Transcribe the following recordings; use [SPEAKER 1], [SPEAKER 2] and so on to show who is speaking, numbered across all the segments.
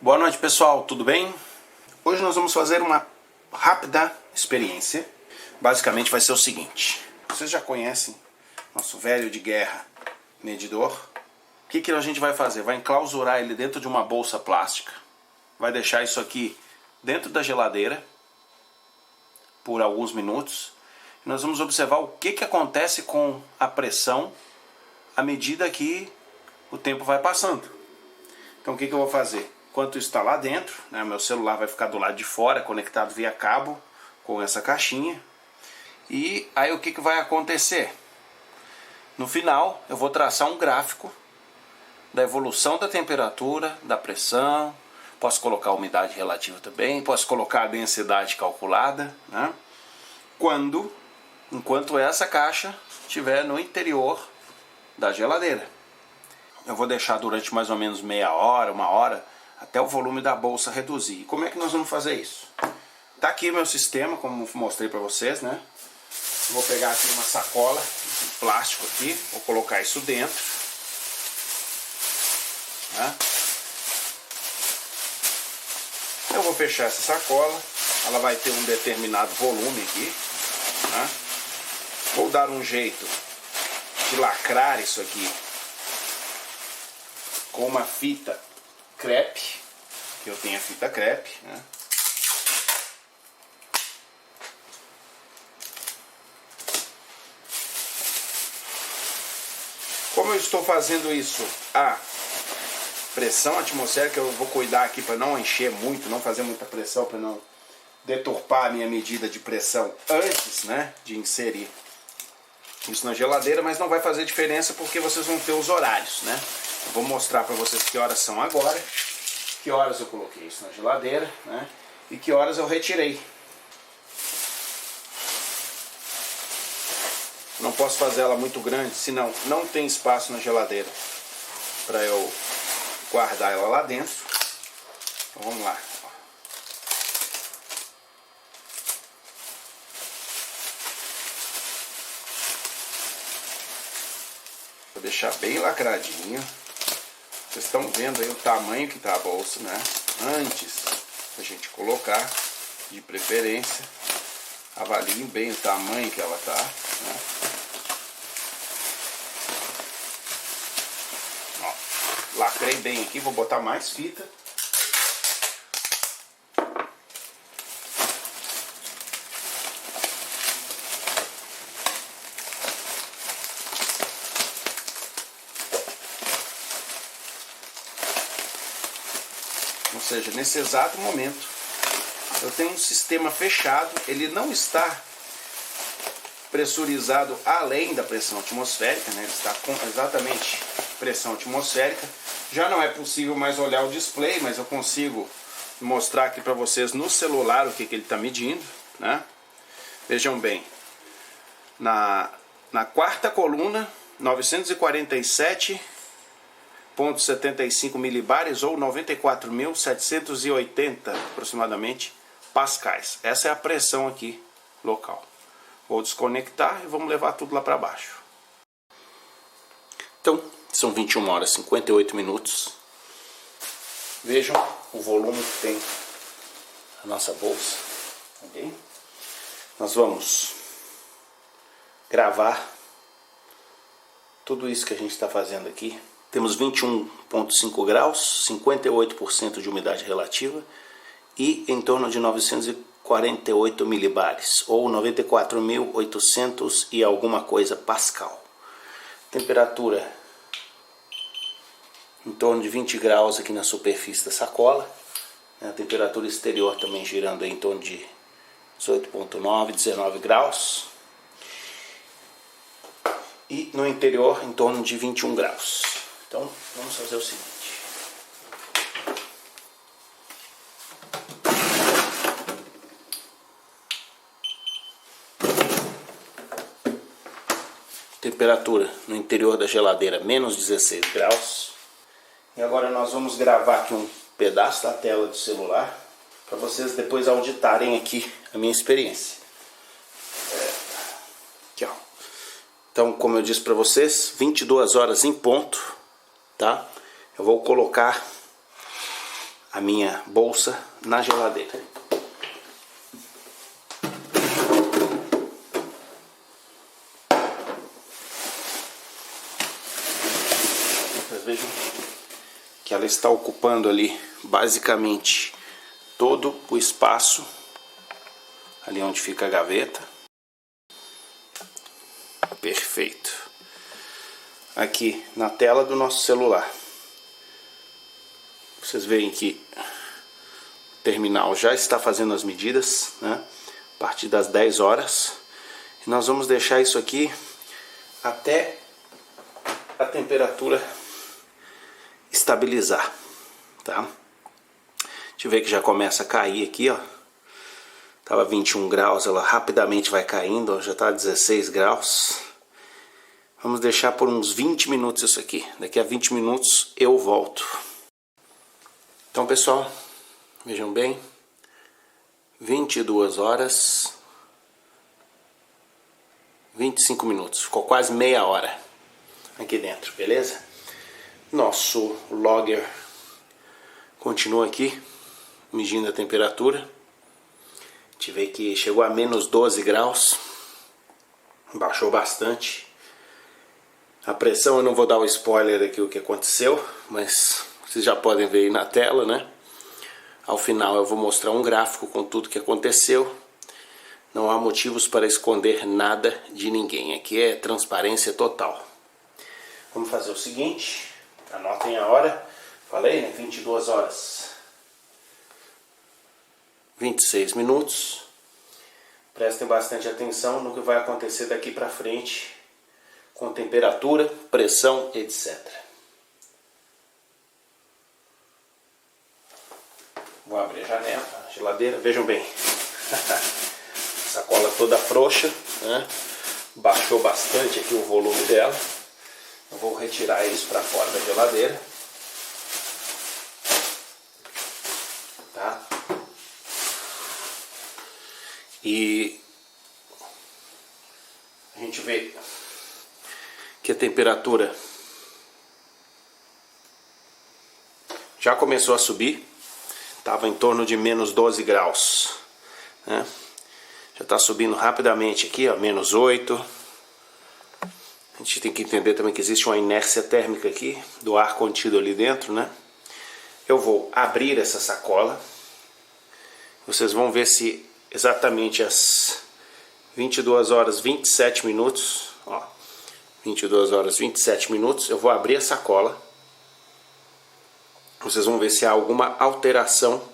[SPEAKER 1] Boa noite, pessoal, tudo bem? Hoje nós vamos fazer uma rápida experiência. Basicamente vai ser o seguinte: vocês já conhecem nosso velho de guerra medidor. O que a gente vai fazer? Vai enclausurar ele dentro de uma bolsa plástica. Vai deixar isso aqui dentro da geladeira por alguns minutos. E nós vamos observar o que acontece com a pressão à medida que o tempo vai passando. Então o que eu vou fazer? Enquanto está lá dentro, né, meu celular vai ficar do lado de fora, conectado via cabo com essa caixinha. E aí o que vai acontecer? No final eu vou traçar um gráfico da evolução da temperatura, da pressão. Posso colocar a umidade relativa também, posso colocar a densidade calculada, né? Enquanto essa caixa estiver no interior da geladeira. Eu vou deixar durante mais ou menos meia hora, uma hora, até o volume da bolsa reduzir. E como é que nós vamos fazer isso? Tá aqui o meu sistema, como mostrei para vocês, né? Vou pegar aqui uma sacola de plástico aqui, vou colocar isso dentro, né? Eu vou fechar essa sacola, ela vai ter um determinado volume aqui, né? Vou dar um jeito de lacrar isso aqui com uma fita crepe, que eu tenho a fita crepe, né? Como eu estou fazendo isso a pressão atmosférica, eu vou cuidar aqui para não encher muito, não fazer muita pressão, para não deturpar a minha medida de pressão antes, né, de inserir isso na geladeira, mas não vai fazer diferença porque vocês vão ter os horários, né? Eu vou mostrar para vocês que horas são agora, que horas eu coloquei isso na geladeira, né, e que horas eu retirei. Não posso fazer ela muito grande, senão não tem espaço na geladeira para eu guardar ela lá dentro. Então vamos lá. Vou deixar bem lacradinho. Vocês estão vendo aí o tamanho que está a bolsa, né? Antes da gente colocar, de preferência, avaliem bem o tamanho que ela está, né? Ó, lacrei bem aqui, vou botar mais fita. Ou seja, nesse exato momento eu tenho um sistema fechado, ele não está pressurizado além da pressão atmosférica, né? Ele está com exatamente pressão atmosférica. Já não é possível mais olhar o display, mas eu consigo mostrar aqui para vocês no celular o que ele está medindo, né? Vejam bem, na quarta coluna, 947,75 milibares ou 94.780 aproximadamente pascais. Essa é a pressão aqui local. Vou desconectar e vamos levar tudo lá para baixo. Então, são 21 horas e 58 minutos. Vejam o volume que tem a nossa bolsa. Okay? Nós vamos gravar tudo isso que a gente está fazendo aqui. Temos 21,5 graus, 58% de umidade relativa e em torno de 948 milibares ou 94.800 e alguma coisa pascal. Temperatura em torno de 20 graus aqui na superfície da sacola. A temperatura exterior também girando em torno de 18,9, 19 graus. E no interior em torno de 21 graus. Então vamos fazer o seguinte. Temperatura no interior da geladeira menos 16 graus. E agora nós vamos gravar aqui um pedaço da tela do celular para vocês depois auditarem aqui a minha experiência. Aqui, ó. Então, como eu disse para vocês, 22 horas em ponto, tá? Eu vou colocar a minha bolsa na geladeira. Vocês vejam que ela está ocupando ali basicamente todo o espaço ali onde fica a gaveta. Perfeito. Aqui na tela do nosso celular, vocês veem que o terminal já está fazendo as medidas, né? A partir das 10 horas. E nós vamos deixar isso aqui até a temperatura estabilizar, tá? A gente vê que já começa a cair aqui, ó. Tava 21 graus, ela rapidamente vai caindo, ó, já tá 16 graus. Vamos deixar por uns 20 minutos isso aqui. Daqui a 20 minutos eu volto. Então, pessoal, vejam bem, 22 horas 25 minutos, ficou quase meia hora aqui dentro, beleza? Nosso logger continua aqui, medindo a temperatura. A gente vê que chegou a menos 12 graus, baixou bastante. A pressão, eu não vou dar o spoiler aqui o que aconteceu, mas vocês já podem ver aí na tela, né? Ao final eu vou mostrar um gráfico com tudo que aconteceu. Não há motivos para esconder nada de ninguém. Aqui é transparência total. Vamos fazer o seguinte. Anotem a hora. Falei, né? 22 horas 26 minutos. Prestem bastante atenção no que vai acontecer daqui para frente com temperatura, pressão, etc. Vou abrir a janela, a geladeira. Vejam bem. Sacola toda frouxa, né? Baixou bastante aqui o volume dela. Eu vou retirar isso para fora da geladeira, tá? E a gente vê que a temperatura já começou a subir. Estava em torno de menos 12 graus, né? Já está subindo rapidamente aqui, ó, menos 8. A gente tem que entender também que existe uma inércia térmica aqui do ar contido ali dentro, né? Eu vou abrir essa sacola. Vocês vão ver se exatamente às 22 horas 27 minutos, ó, 22 horas 27 minutos, eu vou abrir a sacola. Vocês vão ver se há alguma alteração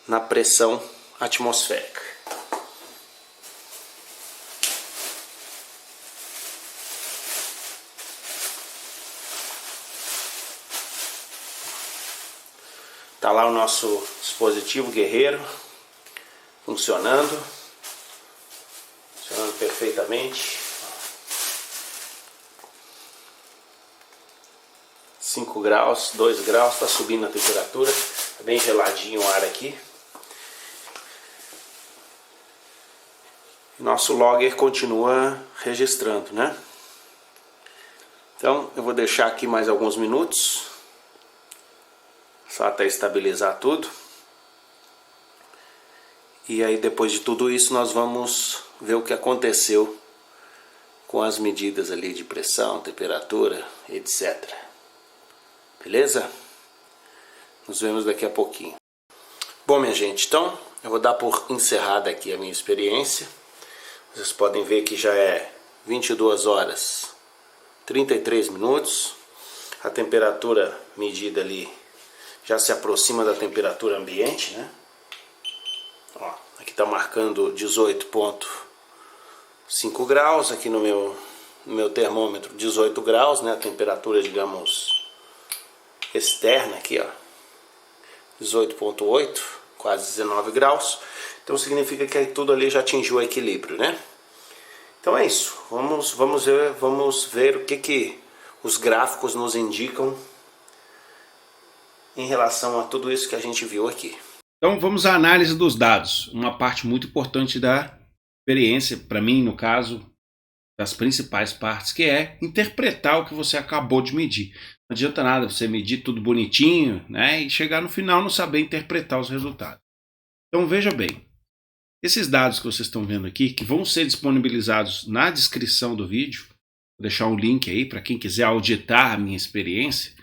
[SPEAKER 1] na pressão atmosférica. Tá lá o nosso dispositivo guerreiro funcionando perfeitamente. 5 graus, 2 graus, está subindo a temperatura, tá bem geladinho o ar aqui. Nosso logger continua registrando, né? Então eu vou deixar aqui mais alguns minutos, só até estabilizar tudo. E aí depois de tudo isso nós vamos ver o que aconteceu com as medidas ali de pressão, temperatura, etc. Beleza? Nos vemos daqui a pouquinho. Bom, minha gente, então eu vou dar por encerrada aqui a minha experiência. Vocês podem ver que já é 22 horas 33 minutos. A temperatura medida ali já se aproxima da temperatura ambiente, né? Ó, aqui está marcando 18,5 graus. Aqui no meu termômetro 18 graus, né? A temperatura, digamos, externa aqui, ó, 18,8, quase 19 graus. Então significa que aí tudo ali já atingiu o equilíbrio, né? Então é isso. Vamos ver o que os gráficos nos indicam em relação a tudo isso que a gente viu aqui. Então vamos à análise dos dados. Uma parte muito importante da experiência, para mim no caso, das principais partes, que é interpretar o que você acabou de medir. Não adianta nada você medir tudo bonitinho, né, e chegar no final não saber interpretar os resultados. Então veja bem, esses dados que vocês estão vendo aqui, que vão ser disponibilizados na descrição do vídeo, vou deixar um link aí para quem quiser auditar a minha experiência.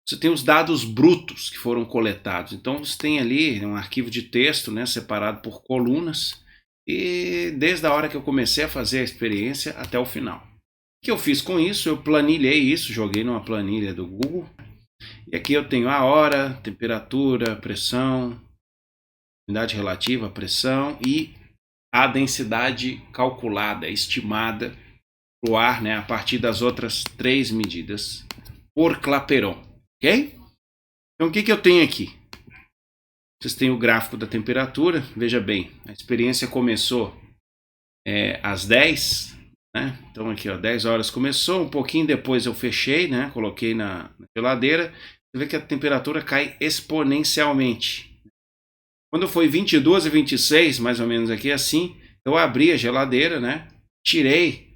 [SPEAKER 1] Você tem os dados brutos que foram coletados. Então você tem ali um arquivo de texto, né, separado por colunas, e desde a hora que eu comecei a fazer a experiência até o final. O que eu fiz com isso? Eu planilhei isso, joguei numa planilha do Google. E aqui eu tenho a hora, temperatura, pressão, umidade relativa, pressão e a densidade calculada, estimada para o ar, né, a partir das outras 3 medidas por Clapeyron, ok? Então o que eu tenho aqui? Vocês têm o gráfico da temperatura, veja bem, a experiência começou às 10, né? Então aqui, ó, 10 horas começou, um pouquinho depois eu fechei, né? Coloquei na geladeira, você vê que a temperatura cai exponencialmente. Quando foi 22 e 26, mais ou menos aqui assim, eu abri a geladeira, né? Tirei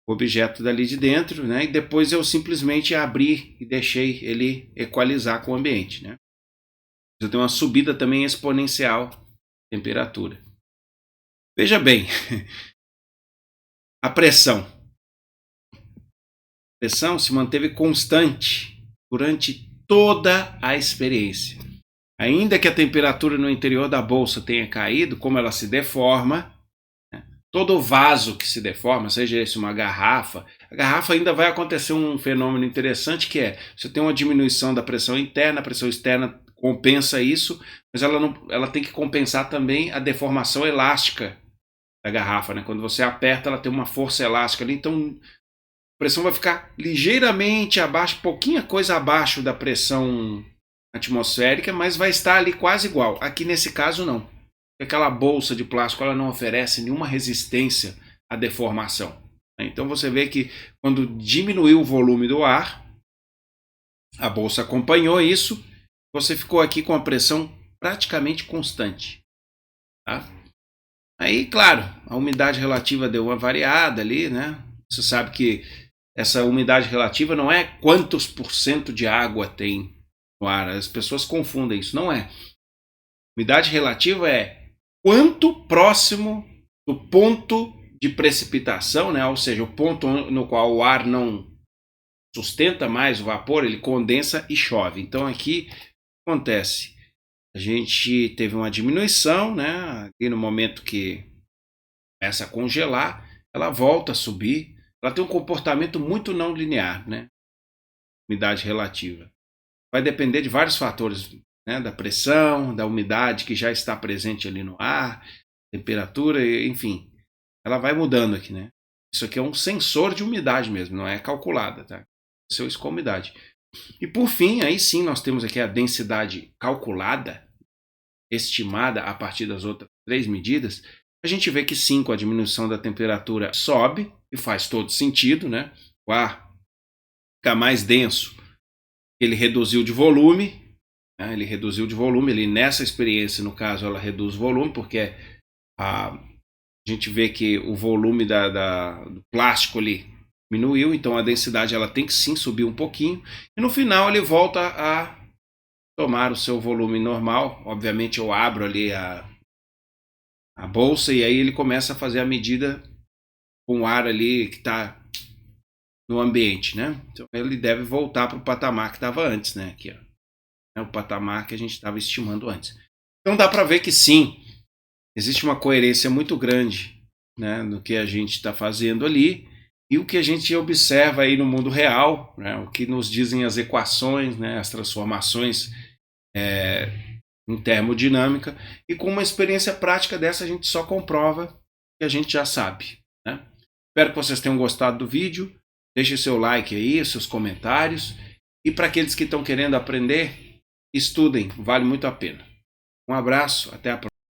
[SPEAKER 1] o objeto dali de dentro, né? E depois eu simplesmente abri e deixei ele equalizar com o ambiente, né? Eu tenho uma subida também exponencial de temperatura. Veja bem, a pressão se manteve constante durante toda a experiência. Ainda que a temperatura no interior da bolsa tenha caído, como ela se deforma, todo vaso que se deforma, seja esse uma garrafa, a garrafa ainda vai acontecer um fenômeno interessante, que é, você tem uma diminuição da pressão interna, a pressão externa compensa isso, mas ela tem que compensar também a deformação elástica da garrafa, né? Quando você aperta, ela tem uma força elástica ali, então a pressão vai ficar ligeiramente abaixo, pouquinha coisa abaixo da pressão atmosférica, mas vai estar ali quase igual. Aqui nesse caso não. Aquela bolsa de plástico, ela não oferece nenhuma resistência à deformação. Então você vê que quando diminuiu o volume do ar, a bolsa acompanhou isso, você ficou aqui com a pressão praticamente constante. Tá? Aí, claro, a umidade relativa deu uma variada ali, né? Você sabe que essa umidade relativa não é quantos % de água tem no ar. As pessoas confundem isso. Não é. Umidade relativa é quanto próximo do ponto de precipitação, né? Ou seja, o ponto no qual o ar não sustenta mais o vapor, ele condensa e chove. Então aqui acontece. A gente teve uma diminuição, né? E no momento que começa a congelar, ela volta a subir. Ela tem um comportamento muito não linear, né? Umidade relativa. Vai depender de vários fatores, né? Da pressão, da umidade que já está presente ali no ar, temperatura, enfim. Ela vai mudando aqui, né? Isso aqui é um sensor de umidade mesmo, não é calculada, tá? Isso com umidade. E por fim, aí sim, nós temos aqui a densidade calculada, estimada a partir das outras 3 medidas. A gente vê que sim, com a diminuição da temperatura sobe, e faz todo sentido, né? O ar fica mais denso, ele reduziu de volume, né? Ele reduziu de volume, ele nessa experiência, no caso, ela reduz o volume, porque a gente vê que o volume do plástico ali diminuiu, então a densidade ela tem que sim subir um pouquinho, e no final ele volta a tomar o seu volume normal. Obviamente eu abro ali a bolsa e aí ele começa a fazer a medida com o ar ali que está no ambiente, né? Então ele deve voltar para o patamar que estava antes, né? Aqui, ó. O patamar que a gente estava estimando antes. Então dá para ver que sim, existe uma coerência muito grande, né, no que a gente está fazendo ali e o que a gente observa aí no mundo real, né, o que nos dizem as equações, né, as transformações em termodinâmica, e com uma experiência prática dessa a gente só comprova que a gente já sabe, né? Espero que vocês tenham gostado do vídeo, deixe seu like aí, seus comentários, e para aqueles que estão querendo aprender, estudem, vale muito a pena. Um abraço, até a próxima.